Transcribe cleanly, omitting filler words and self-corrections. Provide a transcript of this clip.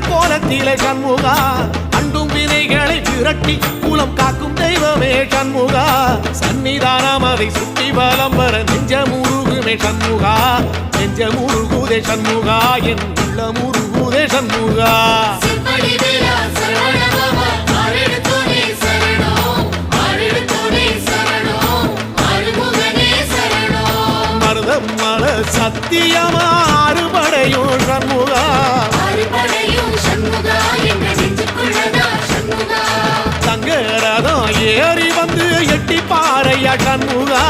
கோலத்திலே சண்முகா அண்டும் வினைகளை விரட்டி குலம் காக்கும் தெய்வமே சண்முகா சன்னிதானம் அதை சுற்றி பலம் வர நெஞ்சமுருகுமே சண்முகா நெஞ்சமுருகுதே சண்முகா என் உள்ளமுருகுதே சண்முகா மருதம் மல சத்தியமா அறுபடையும் சண்முகா தங்கரதம் ஏறி வந்து எட்டி பாறையா சண்முகா